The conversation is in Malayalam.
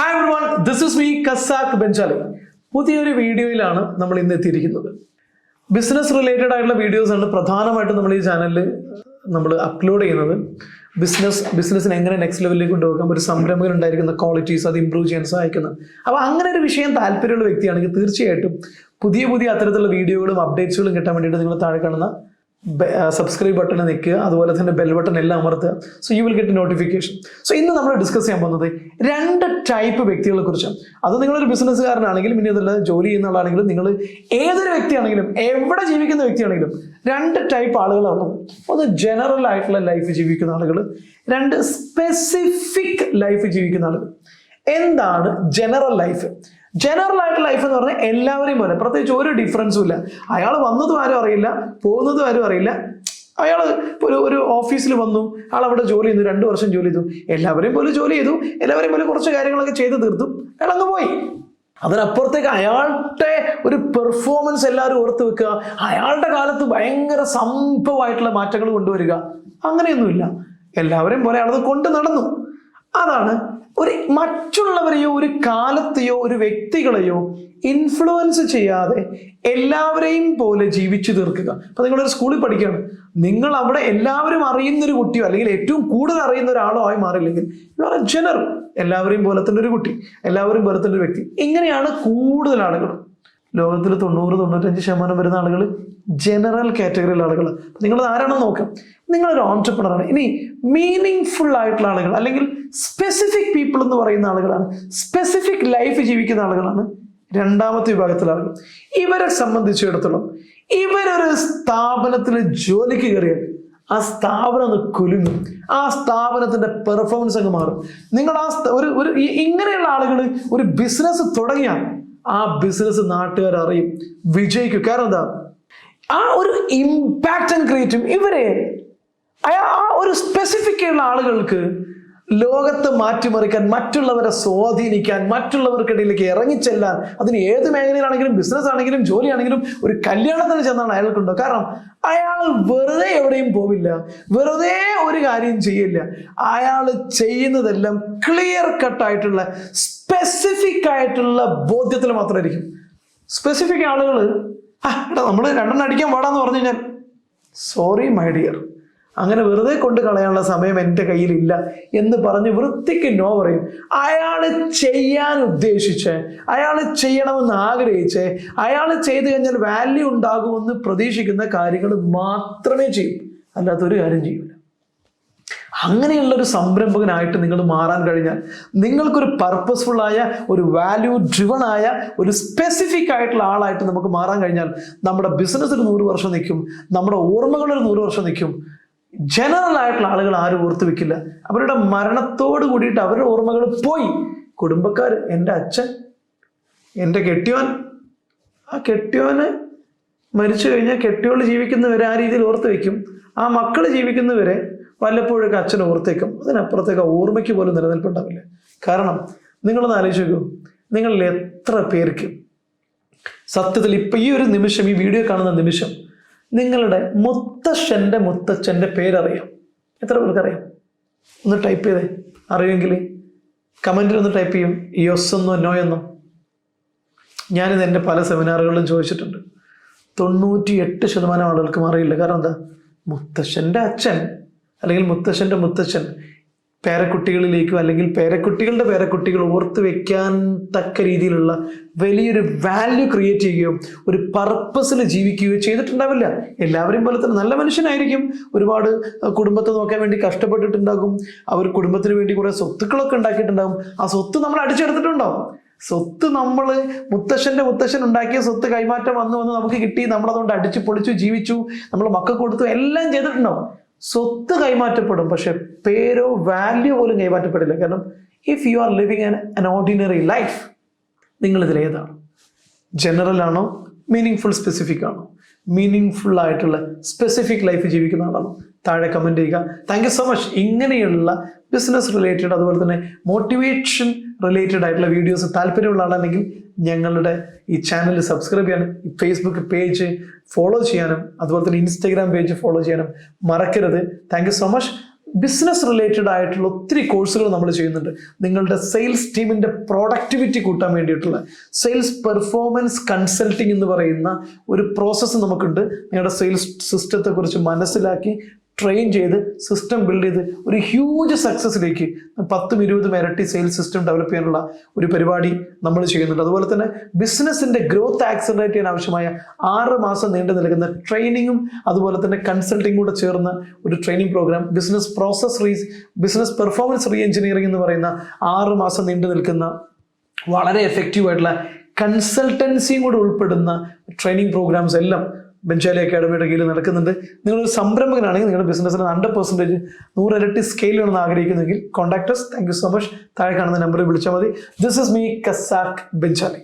Hi everyone, this is me, Casac Benjali. പുതിയൊരു വീഡിയോയിലാണ് നമ്മൾ ഇന്ന് എത്തിയിരിക്കുന്നത്. ബിസിനസ് റിലേറ്റഡ് ആയിട്ടുള്ള വീഡിയോസ് ആണ് പ്രധാനമായിട്ടും നമ്മൾ ഈ ചാനലിൽ നമ്മൾ അപ്ലോഡ് ചെയ്യുന്നത്. ബിസിനസ്സിനെ എങ്ങനെ നെക്സ്റ്റ് ലെവലിലേക്ക് കൊണ്ടുപോകാം, ഒരു സംരംഭകൻ ഉണ്ടായിരിക്കുന്ന ക്വാളിറ്റീസ് അത് ഇമ്പ്രൂവ് ചെയ്യാൻ സഹായിക്കുന്നത്. അപ്പോൾ അങ്ങനെ ഒരു വിഷയം താല്പര്യമുള്ള വ്യക്തിയാണെങ്കിൽ തീർച്ചയായിട്ടും പുതിയ അത്തരത്തിലുള്ള വീഡിയോകളും അപ്ഡേറ്റ്സുകളും കിട്ടാൻ വേണ്ടിയിട്ട് നിങ്ങൾ താഴെ കാണുന്ന സബ്സ്ക്രൈബ് ബട്ടൺ നിൽക്കുക, അതുപോലെ തന്നെ ബെൽ ബട്ടൺ എല്ലാം അമർത്തുക. So you will get notification. So ഇന്ന് നമ്മൾ ഡിസ്കസ് ചെയ്യാൻ പോകുന്നത് രണ്ട് ടൈപ്പ് വ്യക്തികളെ കുറിച്ചാണ്. അത് നിങ്ങളൊരു ബിസിനസ്സുകാരനാണെങ്കിലും ഇനി അതല്ല ജോലി ചെയ്യുന്ന ആളാണെങ്കിലും നിങ്ങൾ ഏതൊരു വ്യക്തിയാണെങ്കിലും എവിടെ ജീവിക്കുന്ന വ്യക്തിയാണെങ്കിലും രണ്ട് ടൈപ്പ് ആളുകളാണ് ഉള്ളത്. ഒന്ന് ജനറൽ ആയിട്ടുള്ള ലൈഫ് ജീവിക്കുന്ന ആളുകൾ, രണ്ട് സ്പെസിഫിക് ലൈഫ് ജീവിക്കുന്ന ആളുകൾ. എന്താണ് ജനറൽ ലൈഫ്? ജനറൽ ആയിട്ട് ലൈഫ് എന്ന് പറഞ്ഞാൽ എല്ലാവരെയും പോലെ, പ്രത്യേകിച്ച് ഒരു ഡിഫറൻസും ഇല്ല. അയാൾ വന്നതും ആരും അറിയില്ല, പോകുന്നതും ആരും അറിയില്ല. അയാൾ ഒരു ഓഫീസിൽ വന്നു, അയാൾ അവിടെ ജോലി ചെയ്തു, 2 വർഷം ജോലി ചെയ്തു, എല്ലാവരെയും പോലെ ജോലി ചെയ്തു, എല്ലാവരെയും പോലെ കുറച്ച് കാര്യങ്ങളൊക്കെ ചെയ്ത് തീർത്തു, അയാൾ അങ്ങ് പോയി. അതിനപ്പുറത്തേക്ക് അയാളുടെ ഒരു പെർഫോമൻസ് എല്ലാവരും ഓർത്ത് വെക്കുക, അയാളുടെ കാലത്ത് ഭയങ്കര സംഭവമായിട്ടുള്ള മാറ്റങ്ങൾ കൊണ്ടുവരിക, അങ്ങനെയൊന്നുമില്ല. എല്ലാവരെയും പോലെ അയാളത് കൊണ്ട് നടന്നു. അതാണ് ഒരു മറ്റുള്ളവരെയോ ഒരു കാലത്തെയോ ഒരു വ്യക്തികളെയോ ഇൻഫ്ലുവൻസ് ചെയ്യാതെ എല്ലാവരെയും പോലെ ജീവിച്ചു തീർക്കുക. അപ്പൊ നിങ്ങളൊരു സ്കൂളിൽ പഠിക്കുകയാണ്, നിങ്ങൾ അവിടെ എല്ലാവരും അറിയുന്നൊരു കുട്ടിയോ അല്ലെങ്കിൽ ഏറ്റവും കൂടുതൽ അറിയുന്ന ഒരാളോ ആയി മാറില്ലെങ്കിൽ യു ആർ എ ജനറൽ. എല്ലാവരെയും പോലെ തന്നെ ഒരു കുട്ടി, എല്ലാവരും പോലെ തന്നെ ഒരു വ്യക്തി. ഇങ്ങനെയാണ് കൂടുതൽ ആളുകൾ. ലോകത്തിൽ 90-95% വരുന്ന ആളുകൾ ജനറൽ കാറ്റഗറിയിലുള്ള ആളുകൾ. നിങ്ങളത് ആരാണോ നോക്കാം, നിങ്ങളൊരു ഓൺട്രപ്രണറാണ്. ഇനി മീനിങ് ഫുൾ ആയിട്ടുള്ള ആളുകൾ അല്ലെങ്കിൽ സ്പെസിഫിക് പീപ്പിൾ എന്ന് പറയുന്ന ആളുകളാണ്, സ്പെസിഫിക് ലൈഫ് ജീവിക്കുന്ന ആളുകളാണ് രണ്ടാമത്തെ വിഭാഗത്തിലെ ആളുകൾ. ഇവരെ സംബന്ധിച്ചിടത്തോളം ഇവരൊരു സ്ഥാപനത്തിൽ ജോലിക്ക് കയറിയാൽ ആ സ്ഥാപനം ഒന്ന് കുലുങ്ങും, ആ സ്ഥാപനത്തിന്റെ പെർഫോമൻസ് അങ്ങ് മാറും. നിങ്ങൾ ഇങ്ങനെയുള്ള ആളുകൾ ഒരു ബിസിനസ് തുടങ്ങിയാൽ ആ ബിസിനസ് നാട്ടുകാർ അറിയും, വിജയിക്കും. കാരണം എന്താ, ആ ഒരു ഇമ്പാക്റ്റ് ക്രിയേറ്റും. ഇവരെ ആ ഒരു സ്പെസിഫിക് ആയിട്ടുള്ള ആളുകൾക്ക് ലോകത്തെ മാറ്റിമറിക്കാൻ, മറ്റുള്ളവരെ സ്വാധീനിക്കാൻ, മറ്റുള്ളവർക്കിടയിലേക്ക് ഇറങ്ങിച്ചെല്ലാൻ, അതിന് ഏത് മേഖലയിലാണെങ്കിലും ബിസിനസ് ആണെങ്കിലും ജോലി ആണെങ്കിലും ഒരു കല്യാണത്തിന് ചെന്നാണ് അയാൾക്കുണ്ടോ. കാരണം അയാൾ വെറുതെ എവിടെയും പോവില്ല, വെറുതെ ഒരു കാര്യം ചെയ്യില്ല. അയാൾ ചെയ്യുന്നതെല്ലാം ക്ലിയർ കട്ടായിട്ടുള്ള സ്പെസിഫിക് ആയിട്ടുള്ള ബോധ്യത്തിൽ മാത്രമായിരിക്കും. സ്പെസിഫിക് ആളുകൾ നമ്മൾ 2 അടിക്കാൻ പാടാന്ന് പറഞ്ഞു കഴിഞ്ഞാൽ സോറി മൈ ഡിയർ, അങ്ങനെ വെറുതെ കൊണ്ട് കളയാനുള്ള സമയം എൻ്റെ കയ്യിലില്ല എന്ന് പറഞ്ഞ് വൃത്തിക്ക് നോ പറയും. അയാൾ ചെയ്യാൻ ഉദ്ദേശിച്ച്, അയാൾ ചെയ്യണമെന്ന് ആഗ്രഹിച്ച്, അയാൾ ചെയ്തു കഴിഞ്ഞാൽ വാല്യൂ ഉണ്ടാകുമെന്ന് പ്രതീക്ഷിക്കുന്ന കാര്യങ്ങൾ മാത്രമേ ചെയ്യൂ, അല്ലാത്തൊരു കാര്യം ചെയ്യൂല. അങ്ങനെയുള്ളൊരു സംരംഭകനായിട്ട് നിങ്ങൾ മാറാൻ കഴിഞ്ഞാൽ, നിങ്ങൾക്കൊരു പർപ്പസ്ഫുള്ളായ, ഒരു വാല്യൂ ഡ്രിവൺ ആയ, ഒരു സ്പെസിഫിക് ആയിട്ടുള്ള ആളായിട്ട് നമുക്ക് മാറാൻ കഴിഞ്ഞാൽ നമ്മുടെ ബിസിനസ് ഒരു 100 വർഷം നിൽക്കും, നമ്മുടെ ഓർമ്മകൾ ഒരു 100 വർഷം നിൽക്കും. ജനറൽ ആയിട്ടുള്ള ആളുകൾ ആരും ഓർത്ത് വെക്കില്ല. അവരുടെ മരണത്തോട് കൂടിയിട്ട് അവരുടെ ഓർമ്മകൾ പോയി. കുടുംബക്കാർ, എൻ്റെ അച്ഛൻ, എൻ്റെ കെട്ടിയോൻ, ആ കെട്ടിയോന് മരിച്ചു കഴിഞ്ഞാൽ കെട്ടിയോള് ജീവിക്കുന്നവരെ ആ രീതിയിൽ ഓർത്ത് വെക്കും. ആ മക്കൾ ജീവിക്കുന്നവരെ വല്ലപ്പോഴൊക്കെ അച്ഛൻ ഓർത്തേക്കും. അതിനപ്പുറത്തേക്ക് ഓർമ്മയ്ക്ക് പോലും നിലനിൽപ്പുണ്ടാവില്ല. കാരണം നിങ്ങളൊന്ന് ആലോചിച്ച് നോക്കൂ, നിങ്ങളിൽ എത്ര പേർക്ക് സത്യത്തിൽ ഇപ്പം ഈ ഒരു നിമിഷം, ഈ വീഡിയോ കാണുന്ന നിമിഷം നിങ്ങളുടെ മുത്തച്ഛൻ്റെ പേരറിയാം? എത്ര പേർക്കറിയാം? ഒന്ന് ടൈപ്പ് ചെയ്തേ, അറിയുമെങ്കിൽ കമൻറ്റിൽ ഒന്ന് ടൈപ്പ് ചെയ്യും, യെസ് എന്നോ നോ എന്നോ. ഞാനിത് എൻ്റെ പല സെമിനാറുകളിലും ചോദിച്ചിട്ടുണ്ട്. 98% ആളുകൾക്കും അറിയില്ല. കാരണം എന്താ, മുത്തച്ഛൻ്റെ അച്ഛൻ അല്ലെങ്കിൽ മുത്തച്ഛൻ്റെ മുത്തച്ഛൻ പേരക്കുട്ടികളിലേക്കും അല്ലെങ്കിൽ പേരക്കുട്ടികളുടെ പേരക്കുട്ടികൾ ഓർത്ത് വെക്കാൻ തക്ക രീതിയിലുള്ള വലിയൊരു വാല്യൂ ക്രിയേറ്റ് ചെയ്യുകയോ ഒരു പർപ്പസിൽ ജീവിക്കുകയോ ചെയ്തിട്ടുണ്ടാവില്ല. എല്ലാവരെയും പോലെ തന്നെ നല്ല മനുഷ്യനായിരിക്കും, ഒരുപാട് കുടുംബത്തെ നോക്കാൻ വേണ്ടി കഷ്ടപ്പെട്ടിട്ടുണ്ടാകും, അവർ കുടുംബത്തിന് വേണ്ടി കുറേ സ്വത്തുക്കളൊക്കെ ഉണ്ടാക്കിയിട്ടുണ്ടാകും. ആ സ്വത്ത് നമ്മൾ അടിച്ചെടുത്തിട്ടുണ്ടാവും. സ്വത്ത് നമ്മൾ മുത്തശ്ശൻ ഉണ്ടാക്കിയ സ്വത്ത് കൈമാറ്റം വന്ന് നമുക്ക് കിട്ടി, നമ്മളതുകൊണ്ട് അടിച്ചു പൊളിച്ചു ജീവിച്ചു, നമ്മൾ മക്കൾക്ക് കൊടുത്തു, എല്ലാം ചെയ്തിട്ടുണ്ടാവും. സ്വത്ത് കൈമാറ്റപ്പെടും, പക്ഷെ പേരോ വാല്യൂ പോലും കൈമാറ്റപ്പെടില്ല. കാരണം if you are living an ordinary life, നിങ്ങളിതിൽ ഏതാണ്? ജനറൽ ആണോ, മീനിങ് ഫുൾ സ്പെസിഫിക് ആണോ? മീനിങ് ഫുൾ ആയിട്ടുള്ള സ്പെസിഫിക് ലൈഫ് ജീവിക്കുന്ന ആളാണോ? താഴെ കമൻറ്റ് ചെയ്യുക. Thank you so much. ഇങ്ങനെയുള്ള ബിസിനസ് റിലേറ്റഡ്, അതുപോലെ തന്നെ മോട്ടിവേഷൻ റിലേറ്റഡ് ആയിട്ടുള്ള വീഡിയോസ് താല്പര്യമുള്ള ആളാണെങ്കിൽ ഞങ്ങളുടെ ഈ ചാനൽ സബ്സ്ക്രൈബ് ചെയ്യാനും, ഈ ഫേസ്ബുക്ക് പേജ് ഫോളോ ചെയ്യാനും, അതുപോലെ തന്നെ ഇൻസ്റ്റാഗ്രാം പേജ് ഫോളോ ചെയ്യാനും മറക്കരുത്. Thank you so much. Business related ആയിട്ടുള്ള ഒത്തിരി കോഴ്സുകൾ നമ്മൾ ചെയ്യുന്നുണ്ട്. നിങ്ങളുടെ സെയിൽസ് ടീമിൻ്റെ പ്രൊഡക്ടിവിറ്റി കൂട്ടാൻ വേണ്ടിയിട്ടുള്ള സെയിൽസ് പെർഫോമൻസ് കൺസൾട്ടിങ് എന്ന് പറയുന്ന ഒരു പ്രോസസ്സ് നമുക്കുണ്ട്. നിങ്ങളുടെ സെയിൽസ് സിസ്റ്റത്തെക്കുറിച്ച് മനസ്സിലാക്കി ട്രെയിൻ ചെയ്ത് സിസ്റ്റം ബിൽഡ് ചെയ്ത് ഒരു ഹ്യൂജ് സക്സസ്സിലേക്ക് 10-20 ഇരട്ടി സെയിൽസ് സിസ്റ്റം ഡെവലപ്പ് ചെയ്യാനുള്ള ഒരു പരിപാടി നമ്മൾ ചെയ്യുന്നുണ്ട്. അതുപോലെ തന്നെ ബിസിനസിന്റെ ഗ്രോത്ത് ആക്സലറേറ്റ് ചെയ്യാൻ ആവശ്യമായ 6 മാസം നീണ്ടു നിൽക്കുന്ന ട്രെയിനിങ്ങും അതുപോലെ തന്നെ കൺസൾട്ടിങ് കൂടെ ചേർന്ന ഒരു training programme, business performance reengineering എന്ന് പറയുന്ന 6 മാസം നീണ്ടു നിൽക്കുന്ന വളരെ എഫക്റ്റീവ് ആയിട്ടുള്ള കൺസൾട്ടൻസിയും കൂടെ ഉൾപ്പെടുന്ന ട്രെയിനിങ് പ്രോഗ്രാംസ് എല്ലാം ബെഞ്ചാലി അക്കാഡമിയുടെ കീഴിൽ നടക്കുന്നുണ്ട്. നിങ്ങളൊരു സംരംഭകനാണെങ്കിൽ നിങ്ങളുടെ ബിസിനസ്സിന് 100% 100 ഇരട്ടി സ്കെയിൽ വേണമെന്ന് ആഗ്രഹിക്കുന്നെങ്കിൽ contact us. Thank you so much. താഴെ കാണുന്ന നമ്പറിൽ വിളിച്ചാൽ മതി. ദിസ് ഇസ് മീ, കസാക് ബെഞ്ചാലി.